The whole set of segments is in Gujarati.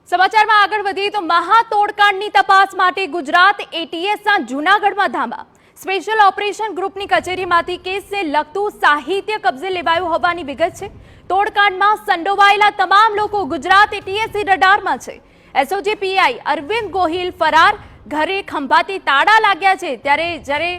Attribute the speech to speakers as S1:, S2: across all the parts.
S1: સમાચારમાં આગળ વધીએ તો મહાતોડકાંડની તપાસ માટે ગુજરાત એટીએસના જૂનાગઢમાં ધામા સ્પેશિયલ ઓપરેશન ગ્રુપની કચેરીમાંથી કેસને લગતું સાહિત્ય કબજે લેવાયું હોવાની વિગત છે। તોડકાંડમાં સંડોવાયેલા તમામ લોકો ગુજરાત એટીએસની રડારમાં છે। એસઓજી પીઆઈ અરવિંદ ગોહિલ ફરાર, ઘરે ખંભાતી તાળા લાગ્યા છે। જ્યારે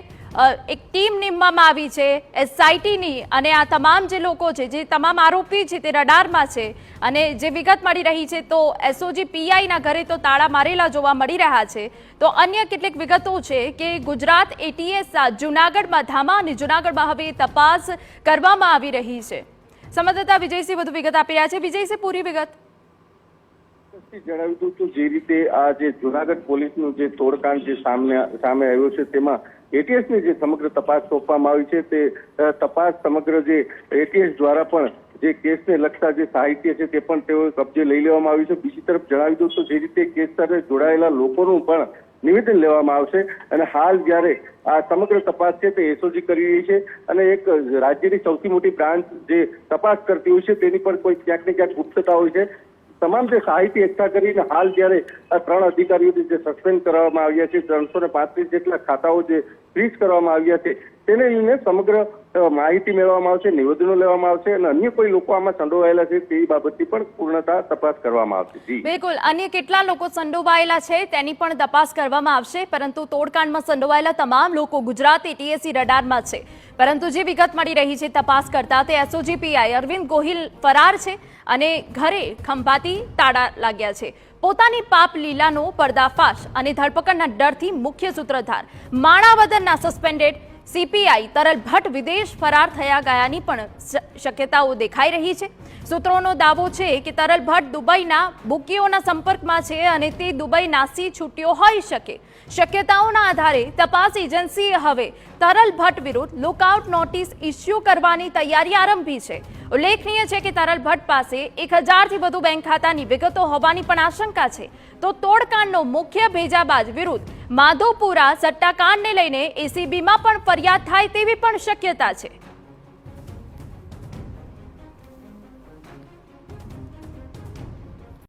S1: એક ટીમ નિમવામાં આવી છે એસઆઈટીની અને આ તમામ જે લોકો છે, જે તમામ આરોપી છે તે રડારમાં છે અને જે વિગત મળી રહી છે તો એસઓજી પીઆઈના ઘરે તો તાળા મારેલા જોવા મળી રહ્યા છે। તો અન્ય કેટલીક વિગતો છે કે ગુજરાત એટીએસ જૂનાગઢમાં ધામા અને જૂનાગઢમાં હવે તપાસ કરવામાં આવી રહી છે। સંવાદદાતા વિજયસિંહ વધુ વિગત આપી રહ્યા છે। વિજયસિંહ, પૂરી વિગત
S2: જણાવ્યું હતું તો જે રીતે આ જે જૂનાગઢ પોલીસનું જે તોડકાંડ જે સામે આવ્યો છે તેમાં એટીએસની જે સમગ્ર તપાસ સોંપવામાં આવી છે તે તપાસ સમગ્ર જે એટીએસ દ્વારા પણ જે કેસને લગતા જે સાહિત્ય છે તે પણ તેઓ કબજે લઈ લેવામાં આવ્યું છે। બીજી તરફ જણાવી દઉં તો જે રીતે કેસ સાથે જોડાયેલા લોકોનું પણ નિવેદન લેવામાં આવશે અને હાલ જ્યારે આ સમગ્ર તપાસ છે તે એસઓજી કરી રહી છે અને એક રાજ્યની સૌથી મોટી બ્રાન્ચ જે તપાસ કરતી હોય છે તેની પર કોઈ ક્યાંક ને ક્યાંક ગુપ્તતા હોય છે। તમામ જે સાહિત્ય એકઠા કરીને હાલ જ્યારે આ 3 અધિકારીઓને જે સસ્પેન્ડ કરવામાં આવ્યા છે, 335 જેટલા ખાતાઓ જે ફ્રીઝ કરવામાં આવ્યા છે તેને લઈને સમગ્ર માહિતી મેળવવામાં આવશે, નિવેદનો લેવામાં આવશે અને અન્ય કોઈ લોકો આમાં સંડોવાયેલા છે તેવી બાબતની પણ પૂર્ણતા તપાસ કરવામાં આવશે।
S1: બિલકુલ, અન્ય કેટલા લોકો સંડોવાયેલા છે તેની પણ તપાસ કરવામાં આવશે, પરંતુ તોડકાંડમાં સંડોવાયેલા તમામ લોકો ગુજરાત એટીએસની રડારમાં છે। પરંતુ જે વિગત મળી રહી છે તપાસ કરતા તે એસઓજી પીઆઈ અરવિંદ ગોહિલ ફરાર છે અને ઘરે ખંભાતી તાળા લાગ્યા છે। પોતાની પાપ લીલાનો પર્દાફાશ અને ધરપકડના ડરથી મુખ્ય સૂત્રધાર માણાવદરના સસ્પેન્ડેડ સીપીઆઈ તરલ ભટ્ટ વિદેશ ફરાર થયા ગયાની પણ શક્યતાઓ દેખાઈ રહી છે। સૂત્રોનો દાવો છે કે તરલ ભટ્ટ દુબઈના બુકીઓના સંપર્કમાં છે અને તે દુબઈ નાસી છૂટ્યો હોઈ શકે। શક્યતાઓના આધારે તપાસ એજન્સીએ હવે તરલ ભટ્ટ વિરુદ્ધ લુકઆઉટ નોટિસ ઇસ્યુ કરવાની તૈયારી આરંભી છે। ઉલ્લેખનીય છે કે તરલ ભટ્ટ પાસે 1000થી વધુ બેંક ખાતાની વિગતો હોવાની પણ આશંકા છે। તો તોડકાંડનો મુખ્ય ભેજાબાજ વિરુદ્ધ માધોપુરા સટ્ટાકાંડને લઈને એસીબીમાં પણ ફરિયાદ થાય તેવી પણ શક્યતા છે।